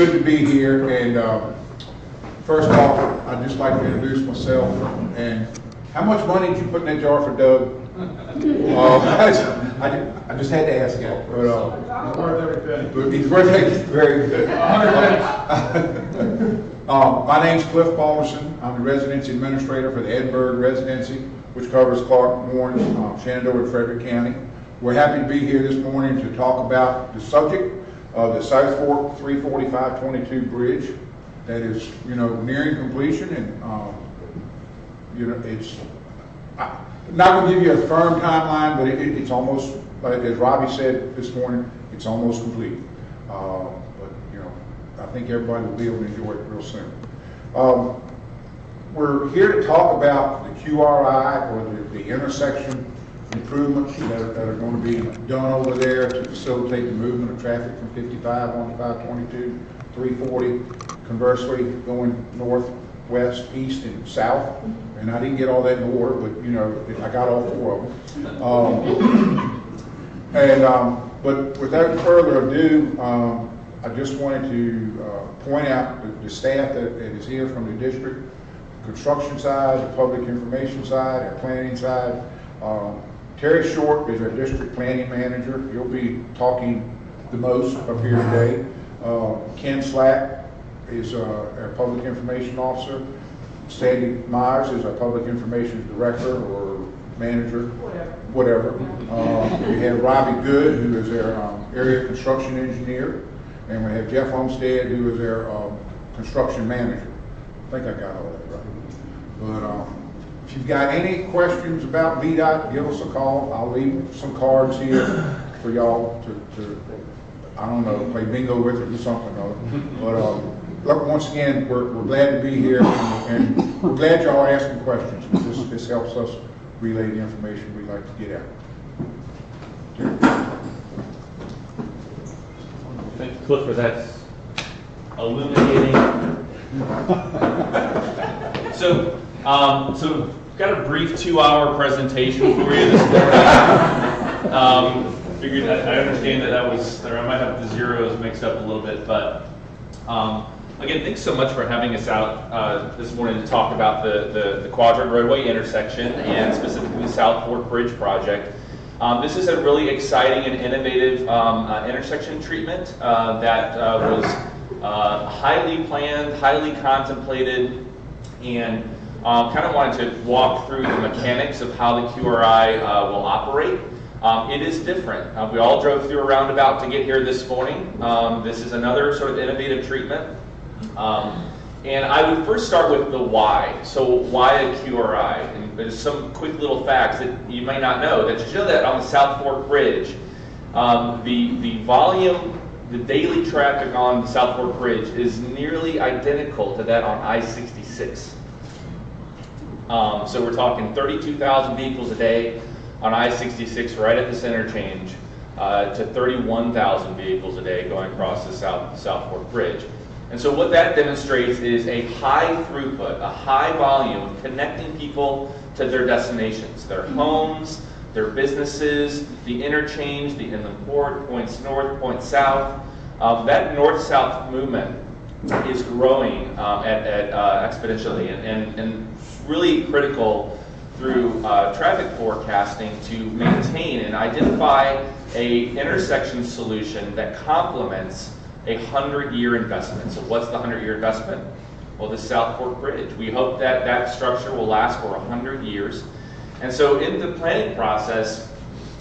Good to be here, and first off, I'd just like to introduce myself. And how much money did you put in that jar for Doug? I just had to ask that. But, Worth every penny. but he's worth it. Very good. 100 My name's Cliff Balderson. I'm the residency administrator for the Edinburgh residency, which covers Clark, Warren, Shenandoah, and Frederick County. We're happy to be here this morning to talk about the subject of the South Fork 345-22 bridge that is, nearing completion, and it's not going to give you a firm timeline, but it's almost, like as Robbie said this morning, it's almost complete. But I think everybody will be able to enjoy it real soon. We're here to talk about the QRI, or the intersection improvements that are going to be done over there to facilitate the movement of traffic from 55 on 522, 340, conversely going north, west, east, and south. And I didn't get all that in order, but I got all four of them. But without further ado, I just wanted to point out the staff that is here from the district, construction side, the public information side, our planning side. Terry Short is our district planning manager. He'll be talking the most up here today. Ken Slack is our public information officer. Sandy Myers is our public information director or manager, whatever. We have Robbie Good, who is our area construction engineer. And we have Jeff Homestead, who is our construction manager. I think I got all that right. But if you've got any questions about VDOT, give us a call. I'll leave some cards here for y'all to I don't know, play bingo with or do something. But look, once again, we're glad to be here, and we're glad y'all are asking questions. This helps us relay the information we'd like to get out. Thank you, Cliff, for that illuminating. So got a brief 2-hour presentation for you this morning. Figured I understand that was, or I might have the zeros mixed up a little bit, but again, thanks so much for having us out this morning to talk about the Quadrant Roadway intersection and specifically the South Fork Bridge project. This is a really exciting and innovative intersection treatment that was highly planned, highly contemplated, and kind of wanted to walk through the mechanics of how the QRI will operate. It is different. We all drove through a roundabout to get here this morning. This is another sort of innovative treatment. And I would first start with the why. So why a QRI? And there's some quick little facts that you may not know. That you know that on the South Fork Bridge, the volume, the daily traffic on the South Fork Bridge is nearly identical to that on I-66. So we're talking 32,000 vehicles a day on I-66 right at this interchange to 31,000 vehicles a day going across the South Fork Bridge. And so what that demonstrates is a high throughput, a high volume connecting people to their destinations, their homes, their businesses, the interchange, the inland port, points north, points south. That north-south movement is growing exponentially and really critical through traffic forecasting to maintain and identify a intersection solution that complements a 100-year investment. So what's the 100-year investment? Well, the South Fork Bridge. We hope that that structure will last for 100 years. And so in the planning process,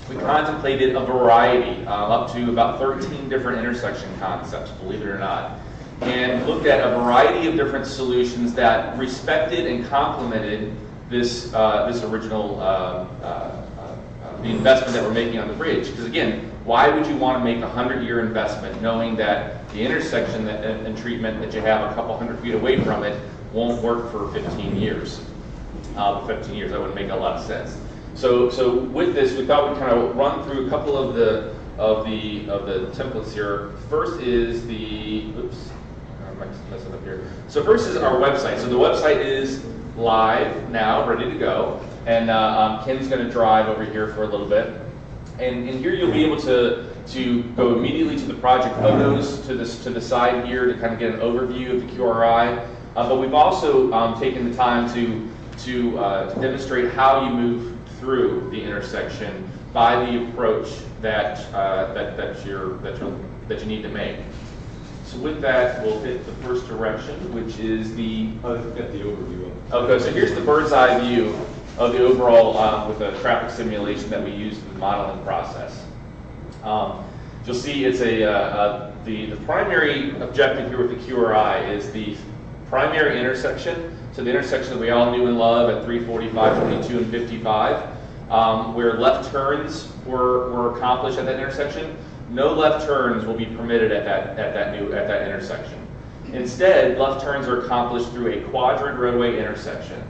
we contemplated a variety, up to about 13 different intersection concepts, believe it or not, and looked at a variety of different solutions that respected and complemented this original the investment that we're making on the bridge. Because again, why would you want to make a 100-year investment knowing that the intersection and treatment that you have a couple hundred feet away from it won't work for 15 years? 15 years, that wouldn't make a lot of sense. So with this, we thought we'd kind of run through a couple of the templates here. First is the, oops, I might mess it up here. So first is our website. So the website is live now, ready to go. And Ken's going to drive over here for a little bit. And here you'll be able to to go immediately to the project photos to the side here to kind of get an overview of the QRI. But we've also taken the time to demonstrate how you move through the intersection by the approach that you need to make. So with that, we'll hit the first direction, which is the. I've got the overview. Okay, so here's the bird's eye view of the overall with the traffic simulation that we used in the modeling process. You'll see it's the primary objective here with the QRI is the primary intersection. So the intersection that we all knew and love at 345, 22, and 55, where left turns were accomplished at that intersection. No left turns will be permitted at that intersection. Instead, left turns are accomplished through a quadrant roadway intersection.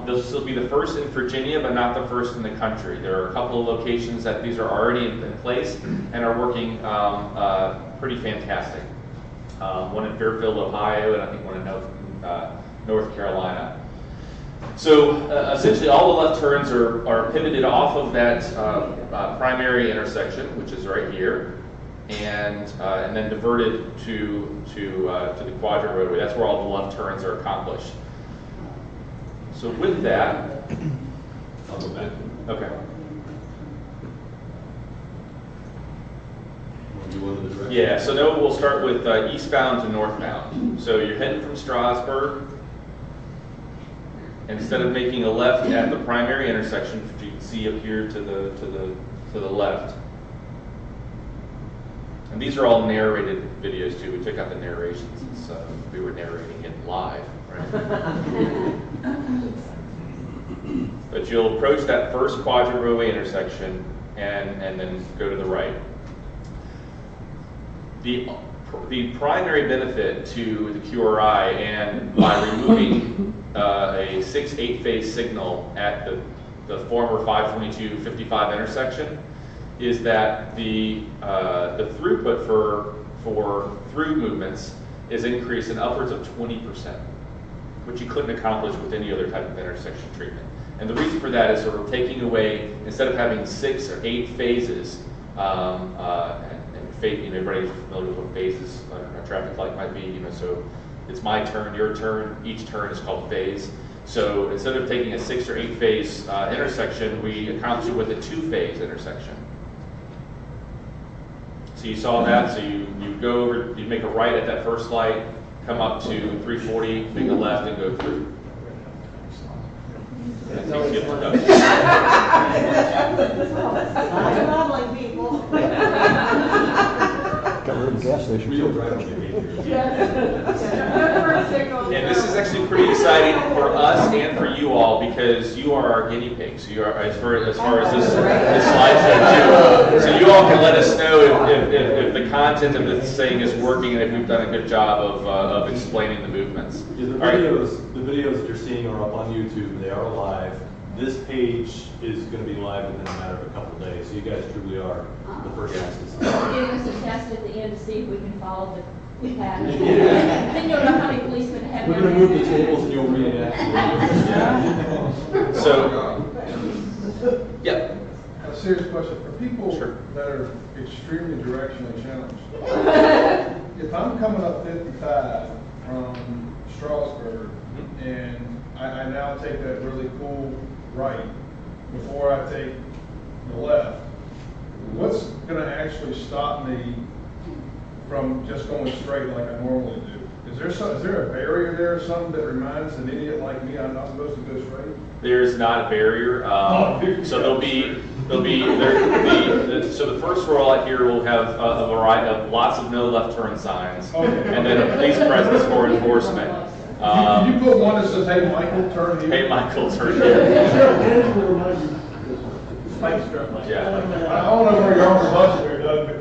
This will be the first in Virginia, but not the first in the country. There are a couple of locations that these are already in place and are working pretty fantastic. One in Fairfield, Ohio, and I think one in North Carolina. So essentially all the left turns are pivoted off of that primary intersection, which is right here, and then diverted to the quadrant roadway. That's where all the left turns are accomplished. So with that, I'll go back. okay. Want to do one of the directions? Yeah, so now we'll start with eastbound to northbound. So you're heading from Strasburg. Instead of making a left at the primary intersection, which you can see up here to the left. And these are all narrated videos too. We took out the narrations since we were narrating it live, right? But you'll approach that first quadrant roadway intersection and then go to the right. The primary benefit to the QRI, and by removing a 6/8 phase signal at the former 522-55 intersection, is that the throughput for through movements is increased in upwards of 20%, which you couldn't accomplish with any other type of intersection treatment. And the reason for that is sort of taking away, instead of having 6 or 8 phases, everybody's familiar with what phases a traffic light might be, so it's my turn, your turn, each turn is called phase. So instead of taking a 6 or 8 phase intersection, we accomplish it with a 2-phase intersection. So you saw that, so you go over, you make a right at that first light, come up to 340, make a left and go through. That takes you to production. Modeling people. Got rid of the gas station. Real driving behavior. And this is actually pretty exciting for us and for you all because you are our guinea pigs. You are as far as this slideshow too. So you all can let us know if the content of this thing is working and if we've done a good job of explaining the movements. Yeah, the videos that you're seeing are up on YouTube. They are live. This page is going to be live within a matter of a couple of days. So you guys truly are the first ones to see. Giving us a test at the end to see if we can follow the pattern. Then you'll know how many policemen have. We're going to move the tables and you'll reenact. So, yeah. A serious question, for people Sure. that are extremely directionally challenged, if I'm coming up 55 from Strasburg and I now take that really cool right before I take the left, what's going to actually stop me from just going straight like I normally do? Is there a barrier there or something that reminds an idiot like me I'm not supposed to go straight? There's not a barrier. So so the first rollout here will have a variety of lots of no left turn signs, Okay. and then a police presence for enforcement. Can you put one that says, "Hey, Michael, turn here"? Hey, Michael, turn here. Yeah. I don't know where you're on the budget here, Doug, but.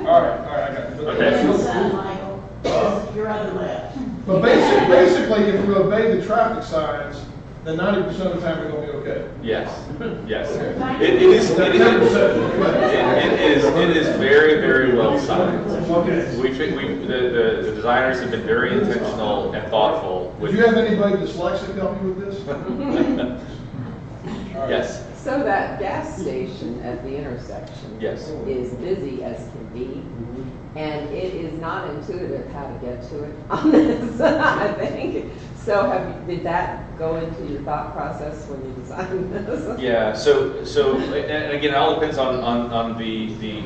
All right, I got it. Okay. You're on the left. But basically, if we obey the traffic signs, then 90% of the time we're gonna be okay. Yes. Yes. That It 10%. is very, very well signed. Okay. The designers have been very intentional and thoughtful. Would you have anybody dyslexic help you with this? All right. Yes. So So that gas station at the intersection. Yes. Is busy as can be, and it is not intuitive how to get to it on this, I think. So did that go into your thought process when you designed this? Yeah, and again, it all depends on the,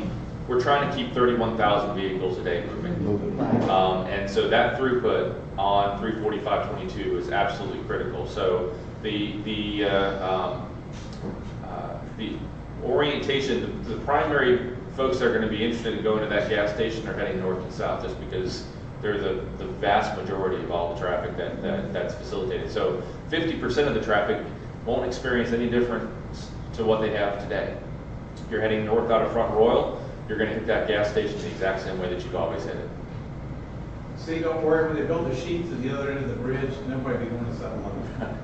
we're trying to keep 31,000 vehicles a day moving. And so that throughput on 345/22 is absolutely critical. So the orientation, the primary folks that are going to be interested in going to that gas station are heading north and south, just because they're the vast majority of all the traffic that's facilitated. So 50% of the traffic won't experience any difference to what they have today. If you're heading north out of Front Royal, you're going to hit that gas station the exact same way that you've always hit it. See, don't worry, when they build the sheets at the other end of the bridge, nobody be going to 7-Eleven.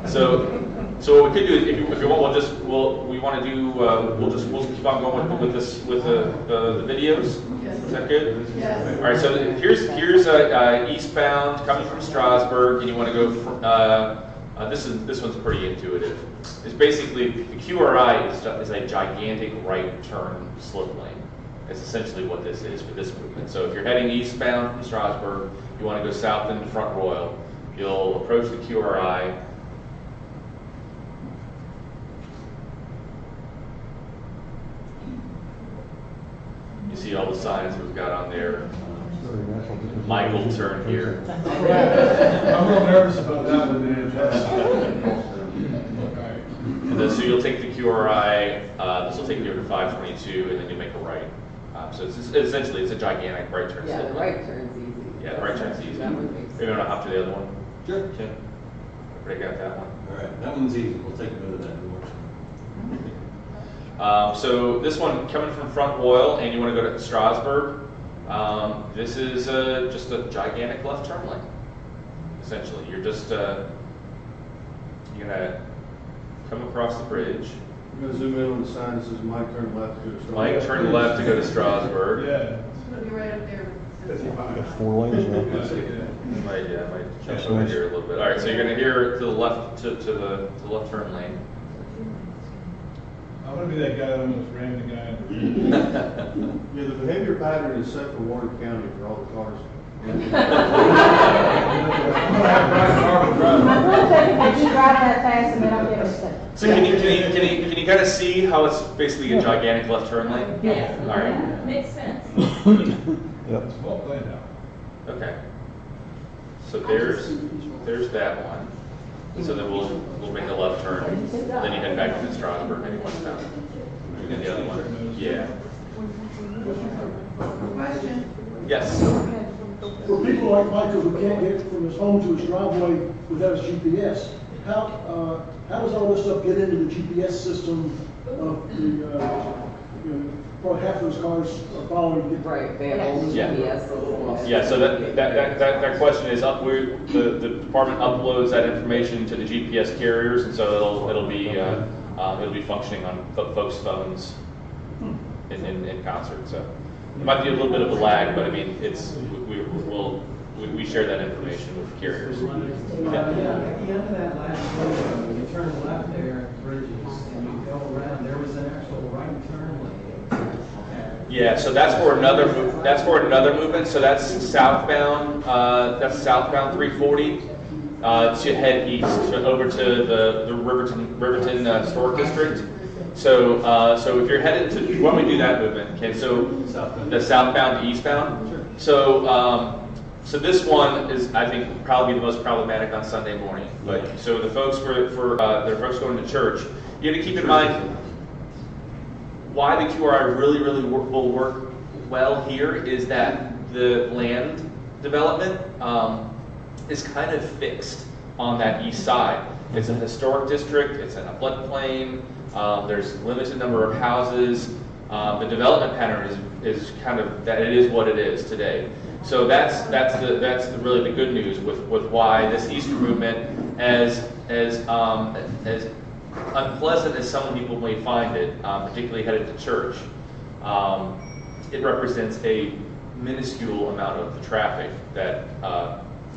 So what we could do is, if you want, we'll keep on going with the videos. Is that good? Yes. All right. So here's eastbound coming from Strasburg, and you want to go. This one's pretty intuitive. It's basically the QRI is a gigantic right turn slip lane. It's essentially what this is for this movement. So if you're heading eastbound from Strasburg, you want to go south into Front Royal. You'll approach the QRI. You see all the signs we've got on there. Michael, turn here. I'm a little nervous about that one, man. And then, so you'll take the QRI, this will take you over to 522, and then you make a right. So it's essentially, it's a gigantic right turn. Yeah, the slip right lane. turn's easy. Yeah, the right turn's easy. That one makes Maybe I'll hop to the other one. Sure. Kim? Everybody got that one? All right, that one's easy. We'll take a bit of that. So this one coming from Front Royal, and you want to go to Strasburg. This is just a gigantic left turn lane. Essentially, you're just you're gonna come across the bridge. I'm going to zoom in on the sign that says Mike turn left to go to Strasburg. Mike, turn left to go to Strasburg. Yeah. It's gonna be right up there. 55. 4 lanes now. Might jump over here a little bit. All right, so you're gonna hear to the left to the left turn lane. I'm gonna be that guy that almost ran the guy. Yeah, the behavior pattern is set for Warren County for all the cars. I'm gonna have Brian Harper drive. My friend said if you drive that fast and then I'll get upset. So can you kind of see how it's basically a gigantic left turn lane? Yes. All right. Makes sense. Yep. It's well planned out. Okay. So there's that one. So then we'll make a left turn. Then you head back to Strasburg and you want down. And the other one. Yeah. Question. Yes. For people like Michael who can't get from his home to his driveway without his GPS, how does all this stuff get into the GPS system of the, probably half those cars are following? Right, they have old Yeah. GPS. Yeah, so that question is the department uploads that information to the GPS carriers, and so it'll be functioning on folks' phones in concert. So it might be a little bit of a lag, but I mean we share that information with carriers. At the end of that last road, when you turn left there at Bridges and you go around, there was an actual right turn lane. Yeah, so that's for another movement. So that's southbound. That's southbound 340 to head east over to the Riverton Historic District. So if you're headed to, why don't we do that movement? Okay, so the southbound to eastbound. So this one is, I think, probably the most problematic on Sunday morning. But so the folks the folks going to church, you have to keep in mind why the QRI really will work well here is that the land development is kind of fixed on that east side. It's a historic district. It's in a floodplain. There's a limited number of houses. The development pattern is kind of that. It is what it is today. So that's really the good news with why this Easter movement, as unpleasant as some people may find it, particularly headed to church, it represents a minuscule amount of the traffic that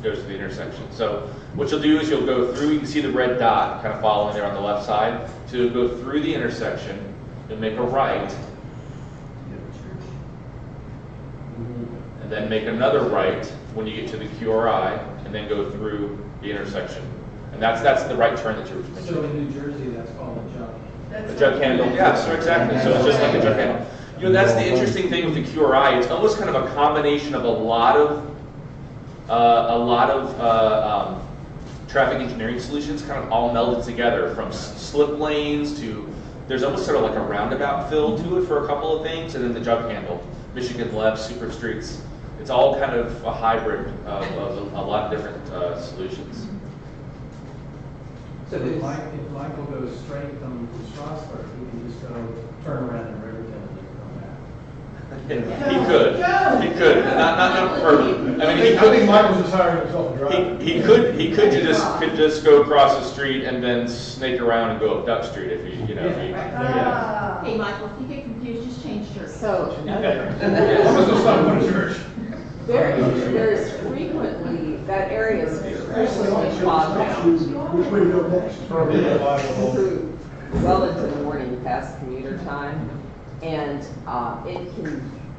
goes to the intersection. So what you'll do is you'll go through, you can see the red dot kind of following there on the left side. So you'll go through the intersection, you'll make a right, and then make another right when you get to the QRI, and then go through the intersection. And that's the right turn that you're So mentioning. in New Jersey, that's called a jug. A jug handle, yeah, so exactly. So it's just like a jug handle. You know, that's the interesting thing with the QRI. It's almost kind of a combination of a lot of traffic engineering solutions kind of all melded together, from slip lanes to, there's almost sort of like a roundabout feel to it for a couple of things, and then the jug handle, Michigan left, super streets. It's all kind of a hybrid of a lot of different solutions. So if Michael goes straight from Strasburg, he can just go turn around in Riverton and then come back. He could, not for, I mean, I he think could. Michael's just hiring himself a driver. He could just go across the street and then snake around and go up Duck Street if he, you know, if he, yeah. Hey, Michael, if you get confused, just change shirts. So, What's the son going to church? there's frequently, that area is frequently clogged down Which way to go next? through well into the morning past commuter time. And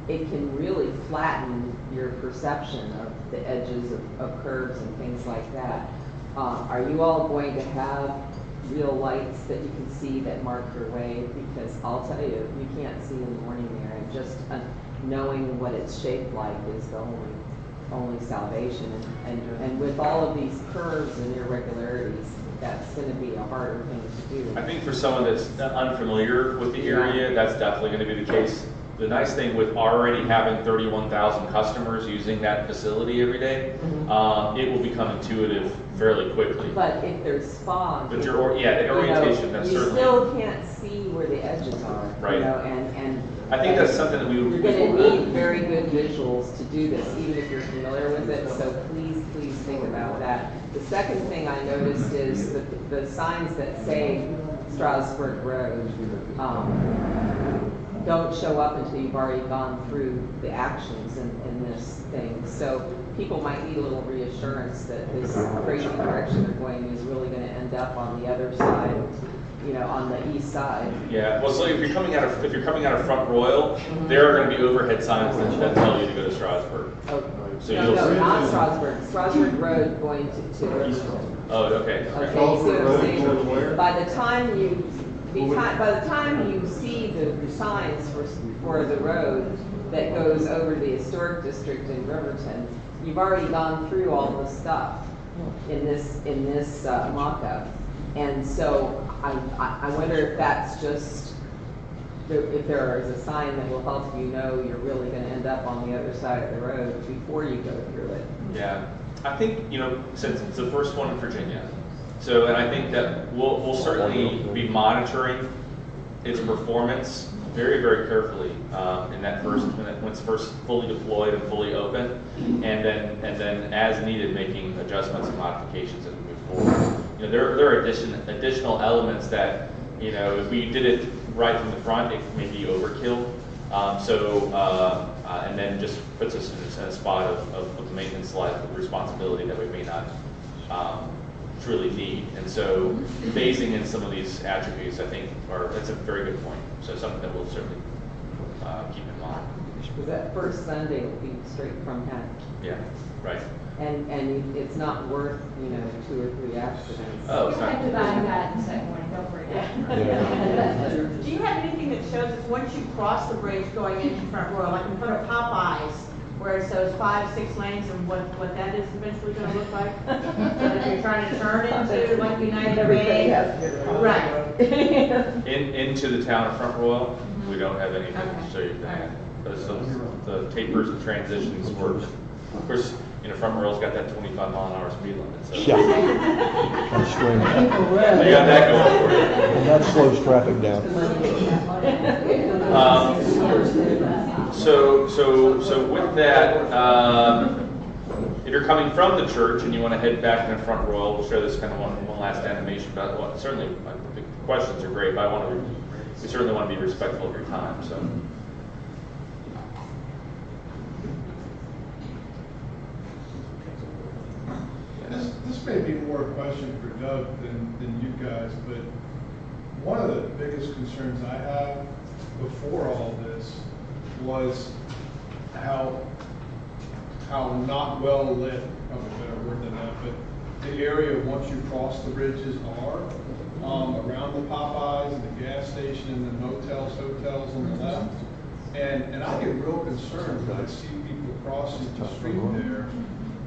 it can really flatten your perception of the edges of curves and things like that. Are you all going to have real lights that you can see that mark your way? Because I'll tell you, you can't see in the morning there, and just knowing what it's shaped like is the only salvation. And with all of these curves and irregularities, that's going to be a harder thing to do. I think for someone that's unfamiliar with the area, that's definitely going to be the case. The nice thing with already having 31,000 customers using that facility every day, it will become intuitive fairly quickly. But if there's fog, But the orientation, that's you certainly. still can't see where the edges are. Right. You know, and I think that's something that we would. you're going to need very good visuals to do this, even if you're familiar with it. So please think about that. The second thing I noticed is the signs that say Strasburg Road don't show up until you've already gone through the actions in this thing. So people might need a little reassurance that this crazy direction they're going is really going to end up on the other side, you know, on the east side. Yeah, well, so if you're coming out of Front Royal, there are going to be overhead signs that tell you to go to Strasburg. So No, you'll see. not Strasburg. Strasburg Road going to Riverton. Oh, okay. Okay, you see what I'm saying? By the time you see the signs for the road that goes over the historic district in Riverton, you've already gone through all the stuff in this mock-up. And so I wonder if that's just, if there is a sign that will help you know you're really going to end up on the other side of the road before you go through it. Yeah, I think, you know, since it's the first one in Virginia, so, and I think that we'll certainly be monitoring its performance very, very carefully in that when it's first fully deployed and fully open, and then as needed, making adjustments and modifications as we move forward. You know, there are additional elements that, you know, if we did it right from the front, it may be overkill. And then just puts us in a spot of the maintenance life, of responsibility that we may not truly need. And so phasing in some of these attributes, I think, that's a very good point. So something that we'll certainly keep in mind. Because that first Sunday will be straight from heck. Yeah, right. And it's not worth, you know, 2 or 3 accidents. Oh, it's You have to not. buy that in second one, don't forget. Do you have anything that shows us once you cross the bridge going into Front Royal, like in front of Popeyes, where it shows 5, 6 lanes and what that is eventually gonna look like? So if you're trying to turn into like United Everything Way. has to go. Right. Into the town of Front Royal, we don't have anything to Okay. show you that. But the tapers and transitions work. Of course, you know, Front Royal's got that 25-mile-an-hour speed limit, so. Yeah. That's strange. They got that going for you. And that slows traffic down. So with that, if you're coming from the church and you want to head back into Front Royal, we'll share this kind of one last animation. But certainly, the questions are great, but we certainly want to be respectful of your time. So. may be more a question for Doug than you guys, but one of the biggest concerns I have before all this was how not well lit, probably a better word than that, but the area once you cross the bridges are, around the Popeyes and the gas station and the motels, hotels on the left. And I get real concerned when I see people crossing the street there.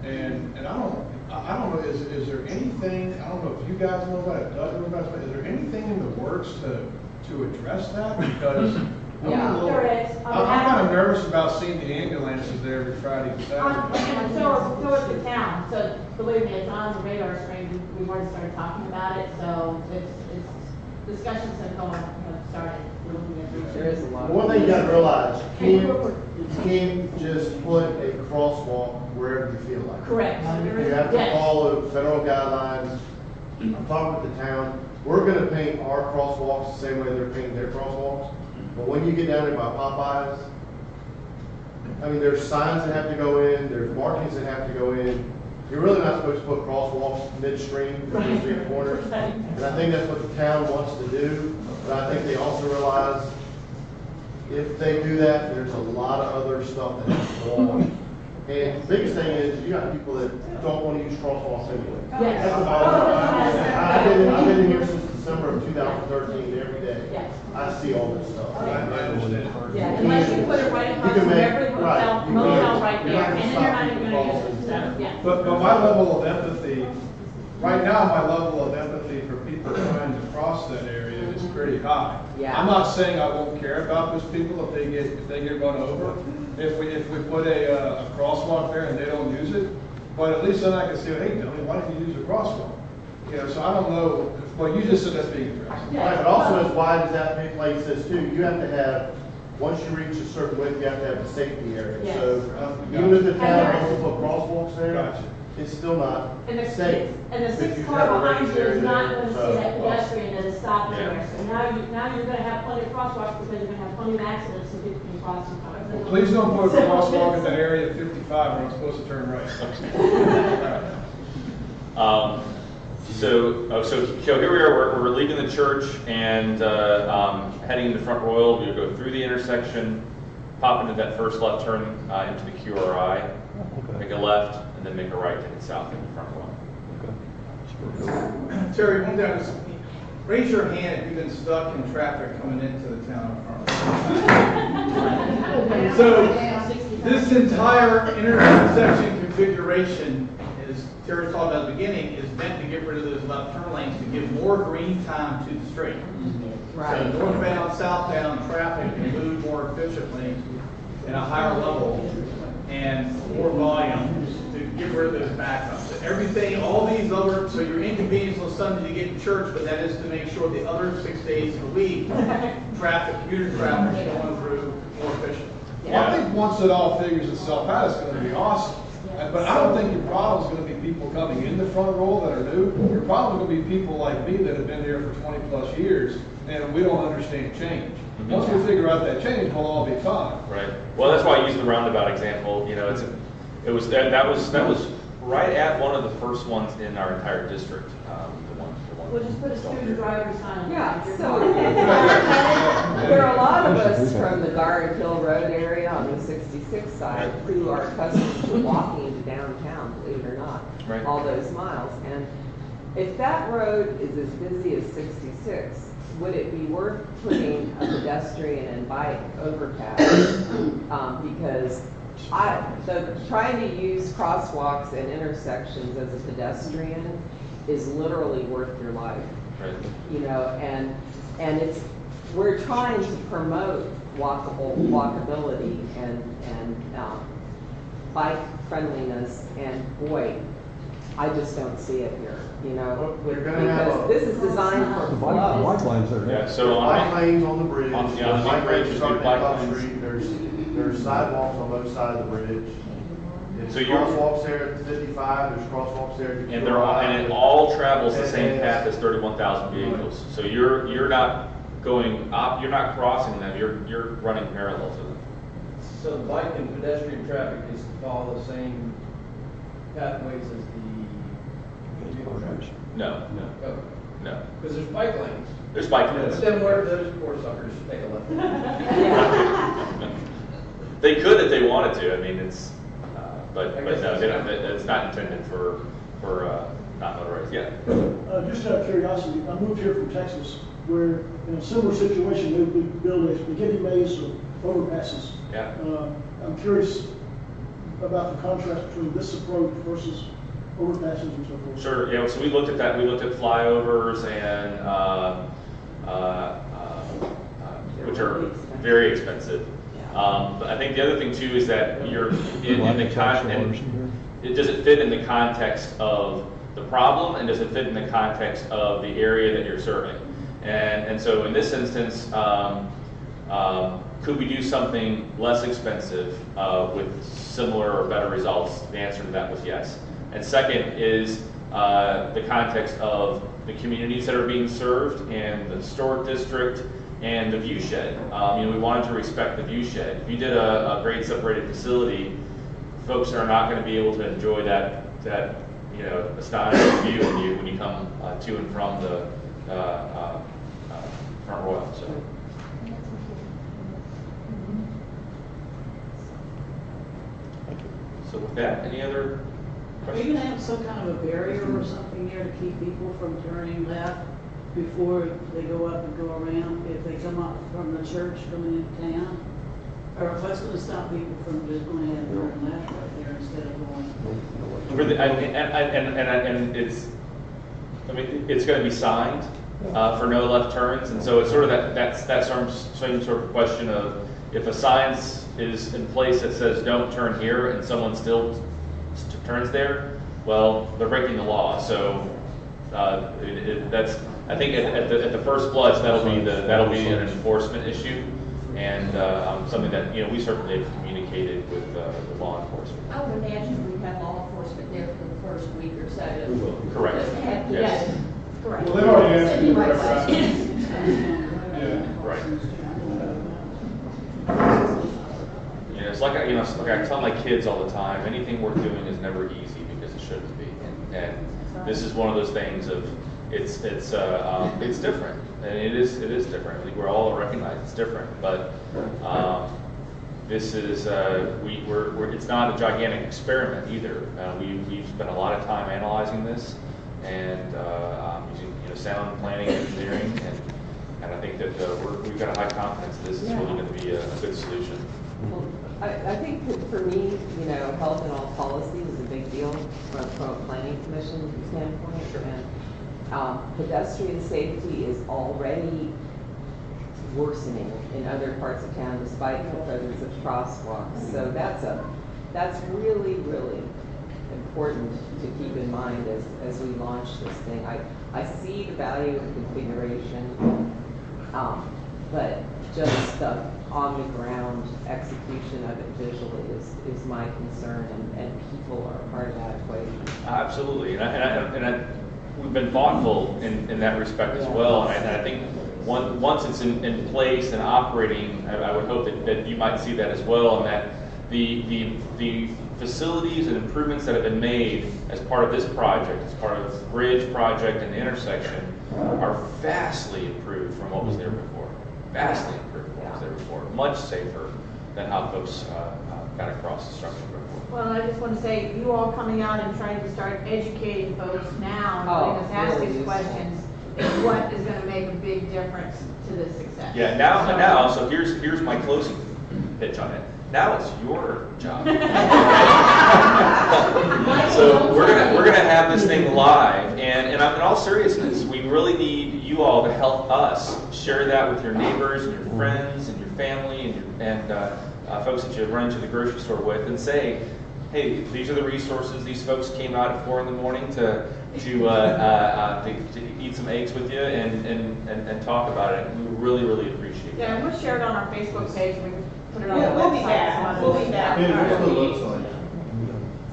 And I don't know, is there anything, I don't know if you guys know about it, Doug knows about it, but is there anything in the works to address that? Because Yeah. There is. I'm kind of nervous about seeing the ambulances there every Friday and Saturday. And so is the town, so believe me, it's on the radar screen, we've already started talking about it, so it's, discussions have started. We're looking at There is a lot. One thing you gotta realize, you can't just put a crosswalk wherever you feel like. Correct. You have to Yes. follow federal guidelines. I'm talking with the town, we're gonna paint our crosswalks the same way they're painting their crosswalks. But when you get down there by Popeyes, I mean, there's signs that have to go in, there's markings that have to go in. You're really not supposed to put crosswalks midstream, between street corners. And I think that's what the town wants to do, but I think they also realize if they do that, there's a lot of other stuff that has to go on. And the biggest thing is, you got people that don't want to use crosswalks anyway. Yes. That's the bottom line. I've been here since December of 2013, every day. Yes. I see all this stuff. I understand. Yeah, unless you put it right across You can from make- every right, motel, you motel can't- right you're there, not and gonna then stop you're not even people gonna use from it, so, yeah. But my level of empathy, right now, my level of empathy for people trying to cross that area is pretty high. Yeah. I'm not saying I won't care about those people if they get run over, if we put a crosswalk there and they don't use it, but at least then I can say, hey, Tony, why don't you use a crosswalk? You know, so I don't know, well, you just said that's being addressed. Right, but also as wide as that place is too, you have to have, once you reach a certain width, you have to have a safety area. Yes. So even if the town And wants to put crosswalks there, Gotcha. it's still not And the, safe. and the If sixth you car have a behind raised you is area not there, gonna so- see that pedestrian that is stopping Yeah. there. So now you're gonna have plenty of crosswalks because you're gonna have plenty of accidents and people can cross and cross. Well, please don't put a crosswalk in the area of 55 where I'm supposed to turn right. So here we are, we're leaving the church and heading into Front Royal. We'll go through the intersection, pop into that first left turn into the QRI, make a left, and then make a right to head south into Front Royal. Terry, one thing, raise your hand if you've been stuck in traffic coming into the town of Harlem. So, this entire intersection configuration, as Terry talked about at the beginning, is meant to get rid of those left turn lanes to give more green time to the street. Right. So northbound, southbound traffic can move more efficiently at a higher level and more volume to get rid of those backups. So everything, all these other, so your inconvenience on Sunday to get to church, but that is to make sure the other 6 days of the week, commuter traffic is going through more efficiently. Well, I think once it all figures itself out, it's gonna be awesome. But I don't think your problem's gonna be people coming in the front row that are new. Your problem's gonna be people like me that have been here for 20+ years, and we don't understand change. Once we figure out that change, we'll all be fine. Right. Well, that's why I used the roundabout example. You know, that was right at one of the first ones in our entire district. The one. We'll just put a student driver sign. Yeah, so there are a lot of us from the Guard Hill Road area on the 66 side who are accustomed to walking into downtown, believe it or not, Right. all those miles. And if that road is as busy as 66, would it be worth putting a pedestrian and bike overpass? Because trying to use crosswalks and intersections as a pedestrian is literally worth your life. Right. You know, and we're trying to promote walkability and bike friendliness, and boy, I just don't see it here, you know, Well, you're gonna have because this is designed for The bike flow. lanes there. Yeah, so Bike on, lanes on the bridge. on the main bike bridge, lanes just starting do bike at Club lanes. Street. There's sidewalks on both sides of the bridge. There's So you're- crosswalks there at 55, there's crosswalks there at and it all travels the same path as 31,000 vehicles. So you're not going up, you're not crossing them, you're running parallel to them. So the bike and pedestrian traffic is to follow the same pathways as the No, No. no. Because there's bike lanes. There's bike lanes. But then where do those poor suckers take a left? They could if they wanted to. I mean, it's, but I no, guess they don't, it's not intended for not motorized. Yeah. Just out of curiosity, I moved here from Texas, where in a similar situation, they would build a spaghetti maze of overpasses. Yeah. I'm curious about the contrast between this approach versus overpasses and so forth. Sure. Yeah. So we looked at that. We looked at flyovers and which are very expensive. But I think the other thing too is that you're in the context. Does it fit in the context of the problem, and does it fit in the context of the area that you're serving? And so in this instance, could we do something less expensive with similar or better results? The answer to that was yes. And second is the context of the communities that are being served and the historic district and the view shed. We wanted to respect the view shed. If you did a grade separated facility, folks are not going to be able to enjoy that astonishing view when you come to and from the Front Royal. So with that, any other Are you questions? gonna have some kind of a barrier or something there to keep people from turning left before they go up and go around, if they come up from the church coming into town? Or what's gonna stop people from just going ahead and turning left right there instead of going? For the, and it's going to be signed for no left turns, and so it's sort of that same sort of question of if a sign is in place that says don't turn here and someone still turns there, well, they're breaking the law. So that's, I think at the first blush that'll be an enforcement issue, and something that we certainly have communicated with the law enforcement. I would imagine we'd have law enforcement there for the first week or so. We will. Correct. Just to have the- Yes. Correct. Well, they've already answered the Right. question. Yeah. Right. It's like I tell my kids all the time, anything worth doing is never easy because it shouldn't be. And this is one of those things of it's different, and it is different. I think we're all recognize it's different, but this is it's not a gigantic experiment either. We've spent a lot of time analyzing this and using sound planning and engineering, and I think that we've got a high confidence this is really going to be a good solution. Well, I think that for me, health and all policies is a big deal from a planning commission standpoint. Sure. And pedestrian safety is already worsening in other parts of town despite the presence of crosswalks. So that's really, really important to keep in mind as we launch this thing. I see the value of configuration, but just the on-the-ground execution of it visually is my concern, and people are part of that equation. Absolutely, and we've been thoughtful in that respect as well. And I think once it's in place and operating, I would hope that you might see that as well, and that the facilities and improvements that have been made as part of this project, as part of the bridge project and the intersection, are vastly improved from what was there before. Vastly improved from what was there before. Much safer than how folks got across the structure before. Well, I just want to say, you all coming out and trying to start educating folks now and letting us ask really these useful. questions is what is going to make a big difference to this success. Yeah, now, so here's my closing pitch on it. Now it's your job. So we're gonna have this thing live, and in all seriousness, we really need you all to help us share that with your neighbors and your friends and your family and folks that you run to the grocery store with, and say, hey, these are the resources. These folks came out at 4 in the morning to eat some eggs with you and talk about it. And we really, really appreciate Yeah, that. and we'll share it on our Facebook page. We can put it on Yeah, the we'll be website. back. We'll be back.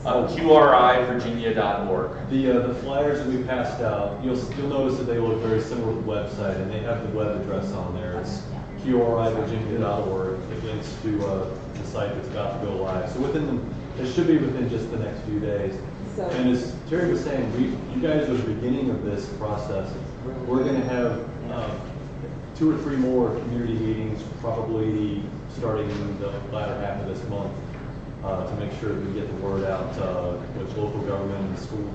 QRIVirginia.org. The flyers that we passed out, you'll notice that they look very similar to the website, and they have the web address on there. It's QRIVirginia.org. It links to the site that's about to go live. So within It should be within just the next few days. So- And as Terry was saying, you guys are the beginning of this process. We're gonna have 2 or 3 more community meetings, probably starting in the latter half of this month, to make sure that we get the word out with local government and school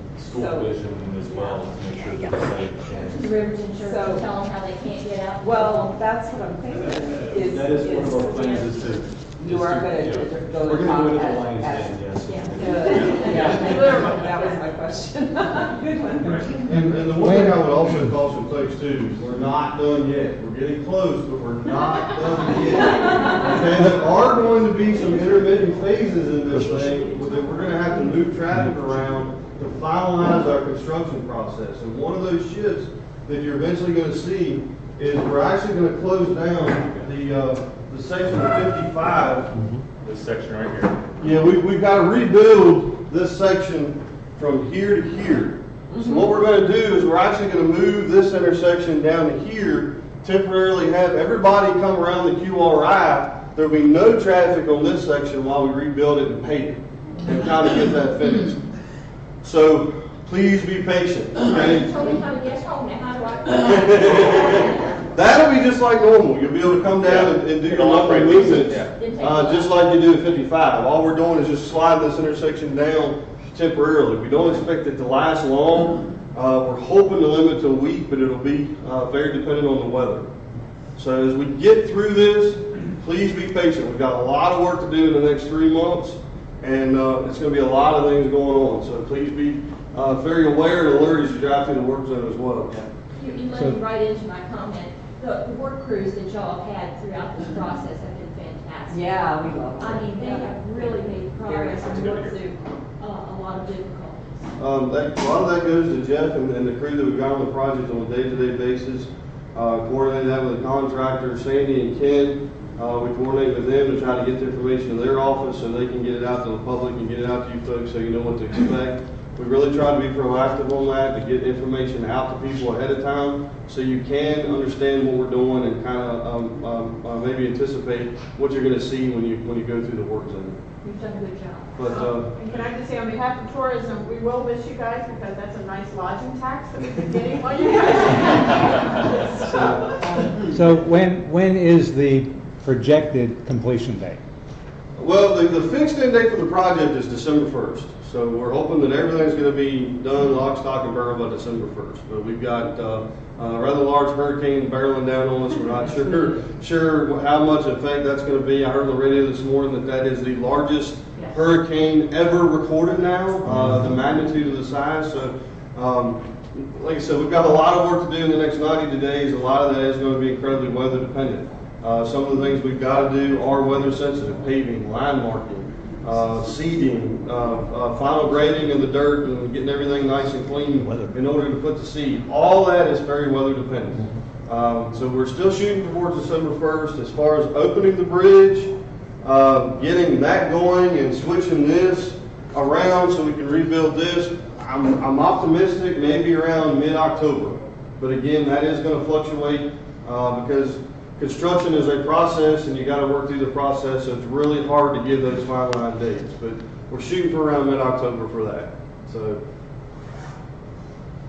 So- division as well, to make sure that they're safe. To And Riverton Church, So- and tell them how they can't get out. Well, that's what I'm thinking, is. that is one of our plans is to. You are gonna yeah, go We're to gonna go into top the at- lion's at- den, yes. Yeah, that was my question. Good one. And the one thing I would also caution folks too, is we're not done yet. We're getting close, but we're not done yet. Okay, there are going to be some intermittent phases in this thing, that we're gonna have to move traffic around to finalize our construction process. And one of those shifts that you're eventually gonna see is we're actually gonna close down the section of 55. This section right here. Yeah, we've got to rebuild this section from here to here. So what we're going to do is we're actually going to move this intersection down to here, temporarily have everybody come around the QRI. There'll be no traffic on this section while we rebuild it and pave it and kind of get that finished. So please be patient. Okay? Tell me how to get home, now how do I? That'll be just like normal. You'll be able to come down and do your It'll local operate movements, yeah. just like you do at 55. All we're doing is just sliding this intersection down temporarily. We don't expect it to last long. We're hoping to limit to a week, but it'll be very dependent on the weather. So as we get through this, please be patient. We've got a lot of work to do in the next 3 months, and it's going to be a lot of things going on. So please be very aware and alert as you drive through the work zone as well. You led me right into my comment. The work crews that y'all have had throughout this process have been fantastic. Yeah, we love it. I mean, they have really made progress and worked through a lot of difficulties. A lot of that goes to Jeff and the crew that we've got on the project on a day-to-day basis. Coordinate that with the contractor, Sandy and Ken. We coordinate with them to try to get the information to their office so they can get it out to the public and get it out to you folks so you know what to expect. We really try to be proactive on that, to get information out to people ahead of time so you can understand what we're doing and kind of maybe anticipate what you're going to see when you go through the work zone. You've done a good job. But And can I just say, on behalf of tourism, we will miss you guys because that's a nice lodging tax that we've been getting while you guys are here. So when is the projected completion date? well, the fixed end date for the project is December 1st. So we're hoping that everything's going to be done lock, stock, and barrel by December 1st. But we've got a rather large hurricane barreling down on us. We're not sure how much effect that's going to be. I heard on the radio this morning that is the largest hurricane ever recorded now, the magnitude of the size. So, like I said, we've got a lot of work to do in the next 90 days. A lot of that is going to be incredibly weather dependent. Some of the things we've got to do are weather sensitive: paving, line marking, seeding, final grading of the dirt and getting everything nice and clean in order to put the seed. All that is very weather dependent. So we're still shooting towards December 1st. As far as opening the bridge, getting that going and switching this around so we can rebuild this, I'm optimistic maybe around mid-October. But again, that is going to fluctuate because construction is a process and you got to work through the process, so it's really hard to give those finalized dates. But we're shooting for around mid-October for that. So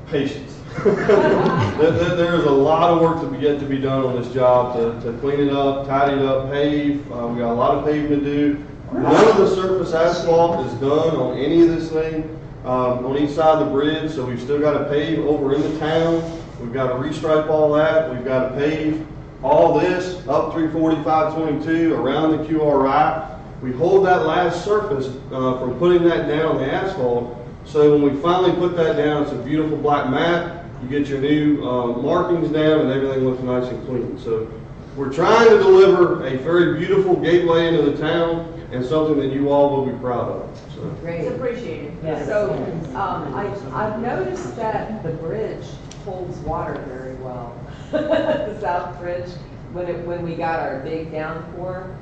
patience. There is a lot of work to be done on this job to clean it up, tidy it up, pave. We got a lot of paving to do. None of the surface asphalt is done on any of this thing on each side of the bridge, so we've still got to pave over in the town. We've got to restripe all that. We've got to pave all this up 345-22 around the QRI. We hold that last surface from putting that down on the asphalt. So when we finally put that down, it's a beautiful black mat. You get your new markings down and everything looks nice and clean. So we're trying to deliver a very beautiful gateway into the town and something that you all will be proud of. So. Great. It's appreciated. So, I've noticed that the bridge holds water very well. The South Bridge, when we got our big downpour,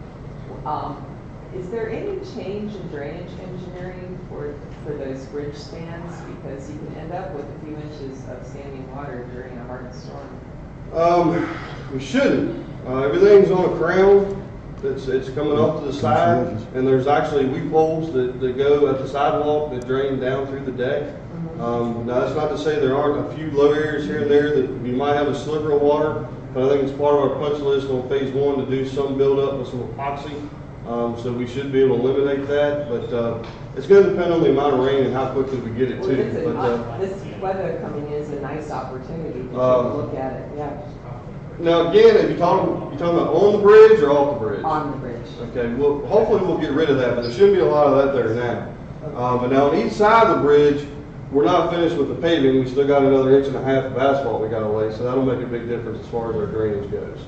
is there any change in drainage engineering for those bridge spans? Because you can end up with a few inches of standing water during a hard storm. We shouldn't. Everything's on a crown, It's coming up to the side, and there's actually weep holes that go at the sidewalk that drain down through the deck. Now, that's not to say there aren't a few low areas here and there that you might have a sliver of water, but I think it's part of our punch list on phase one to do some buildup with some epoxy. So we should be able to eliminate that, but it's going to depend on the amount of rain and how quickly we get it Well, too. But, this weather coming in is a nice opportunity to take a look at it, yeah, now again, if you're talking about on the bridge or off the bridge? on the bridge. Okay, well, hopefully we'll get rid of that, but there shouldn't be a lot of that there now. But now on each side of the bridge, we're not finished with the paving. We still got another 1.5 inches of asphalt we got to lay, so that'll make a big difference as far as our drainage goes.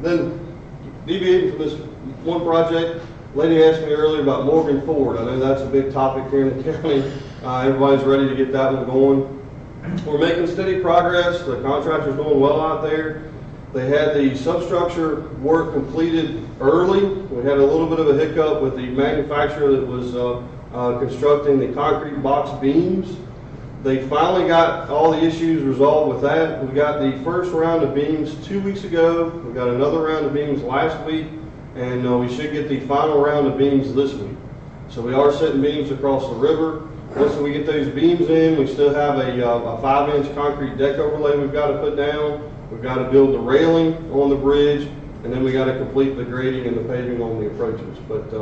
Then deviating from this one project, lady asked me earlier about Morgan Ford. I know that's a big topic here in the county. Everybody's ready to get that one going. We're making steady progress. The contractor's doing well out there. They had the substructure work completed early. We had a little bit of a hiccup with the manufacturer that was constructing the concrete box beams. They finally got all the issues resolved with that. We got the first round of beams 2 weeks ago. We got another round of beams last week, and we should get the final round of beams this week. So we are setting beams across the river. Once we get those beams in, we still have a 5-inch concrete deck overlay we've got to put down. We've got to build the railing on the bridge, and then we got to complete the grading and the paving on the approaches. But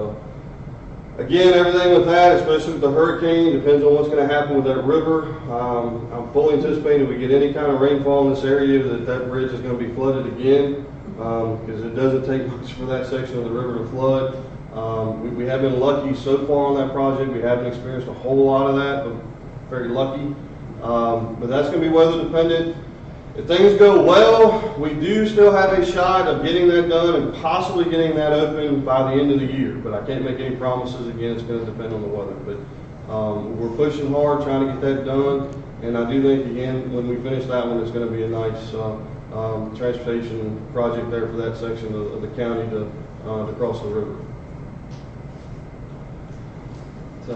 again, everything with that, especially with the hurricane, depends on what's going to happen with that river. I'm fully anticipating if we get any kind of rainfall in this area that bridge is going to be flooded again, because it doesn't take much for that section of the river to flood. We have been lucky so far on that project. We haven't experienced a whole lot of that, but very lucky. But that's going to be weather dependent. If things go well, we do still have a shot of getting that done and possibly getting that open by the end of the year. But I can't make any promises. Again, it's going to depend on the weather. But we're pushing hard, trying to get that done. And I do think, again, when we finish that one, it's going to be a nice transportation project there for that section of the county to cross the river. So,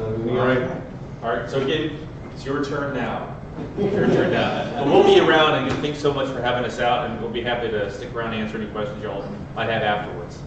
All right, so again, it's your turn now. Your turn now. But we'll be around, and thanks so much for having us out, and we'll be happy to stick around and answer any questions y'all might have afterwards.